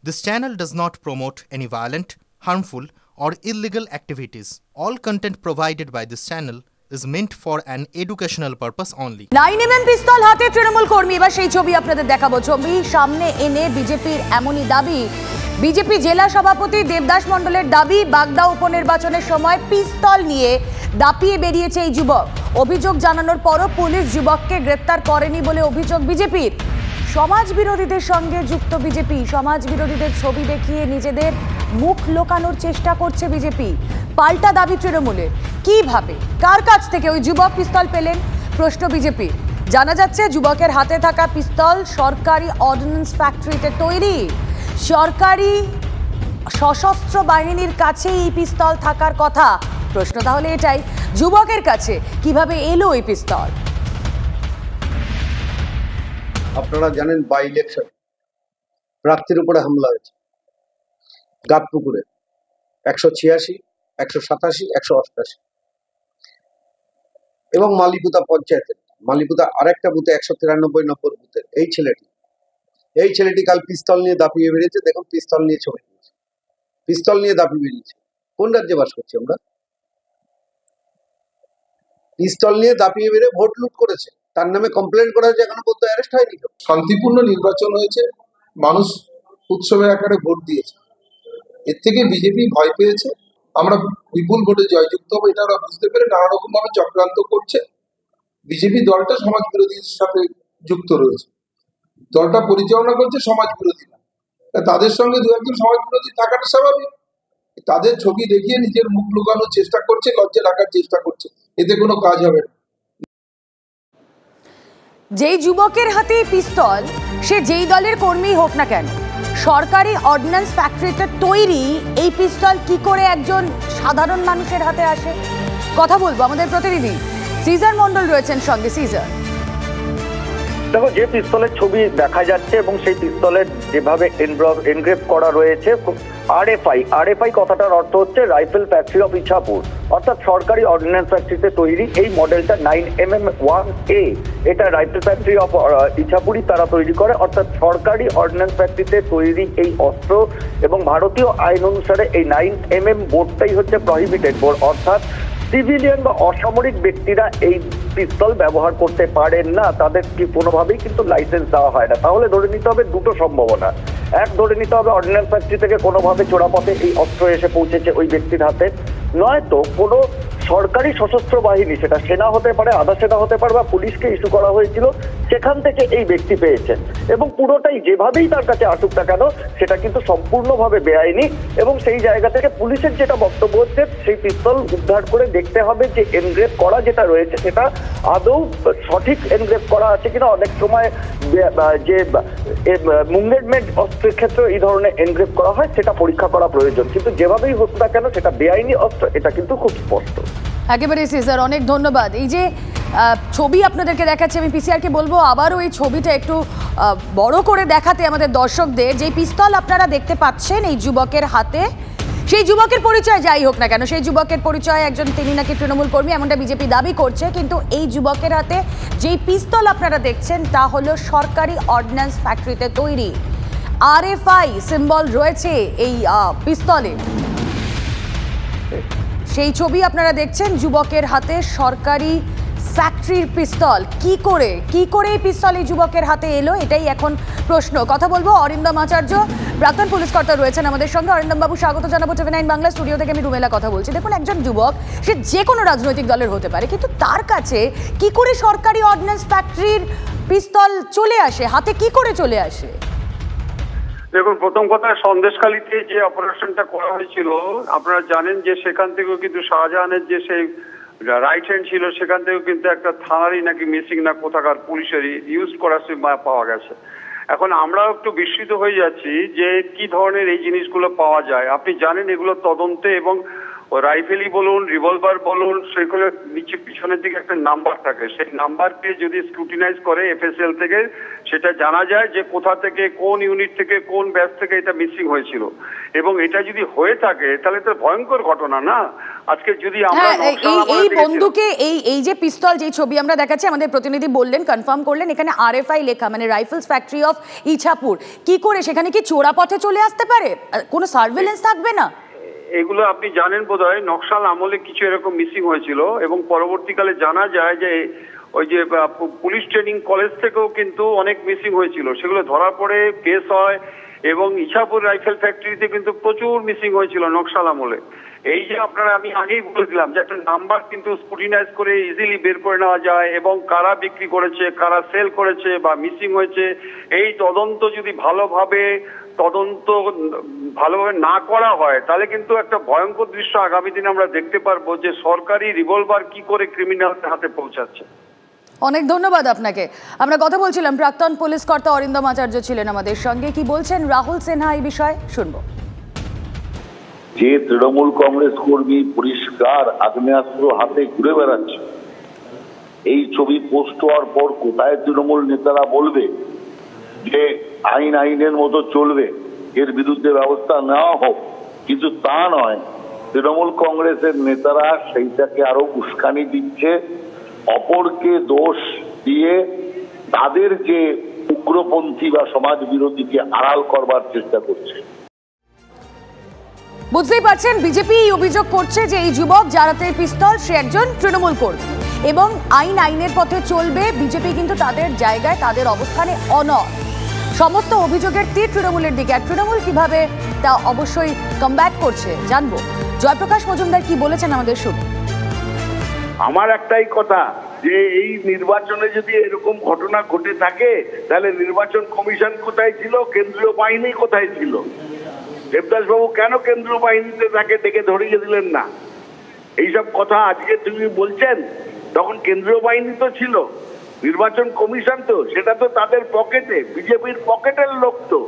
This channel does not promote any violent, harmful, or illegal activities. All content provided by this channel is meant for an educational purpose only. 9mm পিস্তল হাতে তৃণমূল কর্মী, এবার সেই ছবি আপনাদের দেখাবো। ছবি সামনে এনে বিজেপির এমনই দাবি। বিজেপি জেলা সভাপতি দেবদাস মণ্ডলের দাবি, বাগদা উপনির্বাচনের সময় পিস্তল নিয়ে দাপিয়ে বেরিয়েছে এই যুবক। অভিযোগ জানানোর পরও পুলিশ যুবককে গ্রেপ্তার করেনি বলে অভিযোগ বিজেপির। সমাজ বিরোধীদের সঙ্গে যুক্ত বিজেপি, সমাজ বিরোধীদের ছবি দেখিয়ে নিজেদের মুখ লুকানোর চেষ্টা করছে বিজেপি। পাল্টা দাবি তৃণমূলের। কিভাবে, কার কাছ থেকে ওই যুবক পিস্তল পেলেন, প্রশ্ন বিজেপির। জানা যাচ্ছে যুবকের হাতে থাকা পিস্তল সরকারি অর্ডিন্যান্স ফ্যাক্টরিতে তৈরি। সরকারি সশস্ত্র বাহিনীর কাছেই এই পিস্তল থাকার কথা। প্রশ্ন তাহলে এটাই, যুবকের কাছে কিভাবে এলো এই পিস্তল? আপনারা জানেন বাই ইলেকশন প্রার্থীর উপরে হামলা হয়েছে গাতপুকুরে 186, 187, 188 এবং মালিপুতা পঞ্চায়েতের মালিপুতা আরেকটা বুথে 193 নম্বর বুথের এই ছেলেটি কাল পিস্তল নিয়ে দাপিয়ে বেরিয়েছে। দেখুন পিস্তল নিয়ে ছবি দিয়েছে, পিস্তল নিয়ে দাপিয়ে বেরিয়েছে। কোন রাজ্যে বাস করছি আমরা? পিস্তল নিয়ে দাপিয়ে বেরিয়ে ভোট লুট করেছে, তার নামে কমপ্লেন করা হয়েছে, এখনো পর্যন্ত অ্যারেস্ট হয়নি। শান্তিপূর্ণ নির্বাচন হয়েছে, মানুষ উৎসবের আকারে ভোট দিয়েছে। এর থেকে বিজেপি ভয় পেয়েছে, আমরা বিপুল ভোটে জয়যুক্ত হবো এটা ওরা বুঝতে পেরে নানা রকম ভাবে চক্রান্ত করছে। বিজেপি দলটা সমাজ বিরোধীর সাথে যুক্ত রয়েছে, দলটা পরিচালনা করছে সমাজ বিরোধীরা। তাদের সঙ্গে দু একজন সমাজ বিরোধী থাকাটা স্বাভাবিক। তাদের ছবি দেখিয়ে নিজের মুখ লুকানোর চেষ্টা করছে, লজ্জা রাখার চেষ্টা করছে, এতে কোনো কাজ হবে না। যেই যুবকের হাতে পিস্তল, সে যেই দলের কর্মী হোক না কেন, সরকারি অর্ডিন্যান্স ফ্যাক্টরিতে তৈরি এই পিস্তল কি করে একজন সাধারণ মানুষের হাতে আসে? কথা বলবো আমাদের প্রতিনিধি সিজার মণ্ডল রয়েছেন সঙ্গে। সিজার, দেখো, যে পিস্তলের ছবি দেখা যাচ্ছে এবং সেই পিস্তলের যেভাবে এনগ্রেভ করা রয়েছে আরএফআই কথাটার অর্থ হচ্ছে রাইফেল ফ্যাক্টরি অফ ইছাপুর, অর্থাৎ সরকারি অর্ডিন্যান্স ফ্যাক্টরিতে তৈরি এই মডেলটা 9mm1A। এটা রাইফেল ফ্যাক্টরি অফ ইছাপুরই তারা তৈরি করে, অর্থাৎ সরকারি অর্ডিন্যান্স ফ্যাক্টরিতে তৈরি এই অস্ত্র। এবং ভারতীয় আইন অনুসারে এই 9mm বোর্ডটাই হচ্ছে প্রহিবিটেড বোর্ড, অর্থাৎ সিভিলিয়ান বা অসামরিক ব্যক্তিরা এই পিস্তল ব্যবহার করতে পারেন না, তাদের কি কোনোভাবেই কিন্তু লাইসেন্স দেওয়া হয় না। তাহলে ধরে নিতে হবে দুটো সম্ভাবনা। এক, ধরে নিতে হবে অর্ডিন্যান্স ফ্যাক্টরি থেকে কোনোভাবে চোরাপথে এই অস্ত্র এসে পৌঁছেছে ওই ব্যক্তির হাতে, নয়তো কোনো সরকারি সশস্ত্র বাহিনী, সেটা সেনা হতে পারে, আধা সেনা হতে পারে, বা পুলিশকে ইস্যু করা হয়েছিল, সেখান থেকে এই ব্যক্তি পেয়েছেন। এবং পুরোটাই যেভাবেই তার কাছে আসুক না কেন সেটা কিন্তু সম্পূর্ণভাবে বেআইনি। এবং সেই জায়গা থেকে পুলিশের যেটা বক্তব্য হচ্ছে, সেই পিস্তল উদ্ধার করে দেখতে হবে যে এনগ্রেভ করা যেটা রয়েছে সেটা আদৌ সঠিক এনগ্রেভ করা আছে কিনা। অনেক সময় যে মুভমেন্ট অস্ত্রের ক্ষেত্রে এই ধরনের এনগ্রেভ করা হয়, সেটা পরীক্ষা করা প্রয়োজন। কিন্তু যেভাবেই হোক না কেন সেটা বেআইনি অস্ত্র, এটা কিন্তু খুব স্পষ্ট। একেবারে সিজার, অনেক ধন্যবাদ। এই যে ছবি আপনাদেরকে দেখাচ্ছি, আমি পিসিআরকে বলবো আবারও এই ছবিটা একটু বড় করে দেখাতে আমাদের দর্শকদের। যে পিস্তল আপনারা দেখতে পাচ্ছেন এই যুবকের হাতে, সেই যুবকের পরিচয় যাই হোক না কেন, সেই যুবকের পরিচয় একজন, তিনি নাকি তৃণমূল কর্মী, এমনটা বিজেপি দাবি করছে। কিন্তু এই যুবকের হাতে যেই পিস্তল আপনারা দেখছেন তা হলো সরকারি অর্ডিন্যান্স ফ্যাক্টরিতে তৈরি। আরএফআই সিম্বল রয়েছে এই পিস্তলে। সেই ছবি আপনারা দেখছেন, যুবকের হাতে সরকারি ফ্যাক্টরির পিস্তল। কি করে এই পিস্তল এই যুবকের হাতে এলো, এটাই এখন প্রশ্ন। কথা বলবো অরিন্দম আচার্য, প্রাক্তন পুলিশ কর্তা রয়েছেন আমাদের সঙ্গে। অরিন্দম বাবু, স্বাগত জানাবো TV9 বাংলা স্টুডিও থেকে। আমি রুমেলা কথা বলছি। দেখুন, একজন যুবক, সে যে কোনো রাজনৈতিক দলের হতে পারে, কিন্তু তার কাছে কি করে সরকারি অর্ডিন্যান্স ফ্যাক্টরির পিস্তল চলে আসে, হাতে কি করে চলে আসে? দেখুন, প্রথম কথা, সন্দেশখালীতে যে অপারেশনটা করা হয়েছিল আপনারা জানেন যে সেখান থেকেও কিন্তু শাহজাহানের যে সেই রাইট হ্যান্ড ছিল, সেখান থেকেও কিন্তু একটা থানারই নাকি মিসিং না কোথাকার পুলিশেরই ইউজ করা পাওয়া গেছে। এখন আমরাও একটু বিস্মিত হয়ে যাচ্ছি যে কি ধরনের এই জিনিসগুলো পাওয়া যায়। আপনি জানেন এগুলো তদন্তে এবং ওই রাইফেলই বলুন, রিভলভার বলুন, সেগুলো নিচে পিছনের দিকে একটা নাম্বার থাকে, সেই নাম্বারকে যদি স্ক্রুটিনাইজ করে এফএসএল থেকে সেটা জানা যায় যে কোথা থেকে, কোন ইউনিট থেকে, কোন ব্যাচ থেকে এটা মিসিং হয়েছিল। এবং এটা যদি হয়ে থাকে তাহলে তো ভয়ঙ্কর ঘটনা না। আজকে যদি আমরা এই বন্দুকে এই যে পিস্তল, যে ছবি আমরা দেখাচ্ছি, আমাদের প্রতিনিধি বললেন, কনফার্ম করলেন, এখানে আরএফআই লেখা, মানে রাইফেলস ফ্যাক্টরি অফ ইছাপুর। কি করে সেখানে কি চোরা পথে চলে আসতে পারে? কোনো সার্ভেলেন্স থাকবে না? এগুলো আপনি জানেন বোধহয়, নকশাল আমলে কিছু এরকম মিসিং হয়েছিল এবং পরবর্তীকালে জানা যায় যে ওই যে পুলিশ ট্রেনিং কলেজ থেকেও কিন্তু অনেক মিসিং হয়েছিল, সেগুলো ধরার পরে কেস হয়। এবং ইছাপুর রাইফেল ফ্যাক্টরিতে কিন্তু প্রচুর মিসিং হয়েছিল নকশাল আমলে। এই যে আপনারা, আমি আগেই বলেছিলাম যে একটা নাম্বার কিন্তু স্ক্রুটিনাইজ করে ইজিলি বের করে নেওয়া যায়, এবং কারা বিক্রি করেছে, কারা সেল করেছে বা মিসিং হয়েছে, এই তদন্ত যদি ভালোভাবে না করা হয় তাহলে কিন্তু একটা ভয়ঙ্কর দৃশ্য আগামী দিনে আমরা দেখতে পারবো, যে সরকারি রিভলভার কি করে ক্রিমিনালদের হাতে পৌঁছাচ্ছে। অনেক ধন্যবাদ আপনাকে। আমরা কথা বলছিলাম, প্রাক্তন পুলিশ কর্তা অরিন্দম আচার্য ছিলেন আমাদের সঙ্গে। কি বলছেন রাহুল সিনহা এই বিষয়ে শুনবো। যে তৃণমূল কংগ্রেস কর্মী পরিষ্কার আগ্নেয়াস্ত্র হাতে ঘুরে বেড়াচ্ছে, এই ছবি পোস্ট হওয়ার পর কোথায় তৃণমূল নেতারা বলবে যে আইনের মতো চলবে, এর বিরুদ্ধে ব্যবস্থা নেওয়া হোক? কিন্তু তা নয়, তৃণমূল কংগ্রেসের নেতারা সেইটাকে আরো উস্কানি দিচ্ছে, অপরকে দোষ দিয়ে তাদের যে উগ্রপন্থী বা সমাজ বিরোধীকে আড়াল করবার চেষ্টা করছে। বুঝতেই পারছেন, বিজেপি অভিযোগ করছে যে এই যুবক যার হাতে পিস্তল সে একজন তৃণমূল কর্মী এবং আইনের পথে চলবে। বিজেপি কিন্তু তাদের জায়গায়, তাদের অবস্থানে অনড়। সমস্ত অভিযোগের তীর তৃণমূলের দিকে। আর তৃণমূল কিভাবে তা অবশ্যই কমব্যাট করছে জানবো। জয়প্রকাশ মজুমদার কি বলেছেন আমাদের শুনুন। আমার একটাই কথা, যে এই নির্বাচনে যদি এরকম ঘটনা ঘটে থাকে তাহলে নির্বাচন কমিশন কোথায় ছিল, কেন্দ্রীয় বাহিনী কোথায় ছিল? দেবদাস বাবু কেন কেন্দ্রীয় বাহিনীতে তাকে ডেকে ধরিয়ে দিলেন না? এইসব কথা আজকে তুমি বলছেন, তখন কেন্দ্রীয় বাহিনী তো ছিল, নির্বাচন কমিশন তো, সেটা তো তাদের পকেটে, বিজেপির পকেটের লোক তো।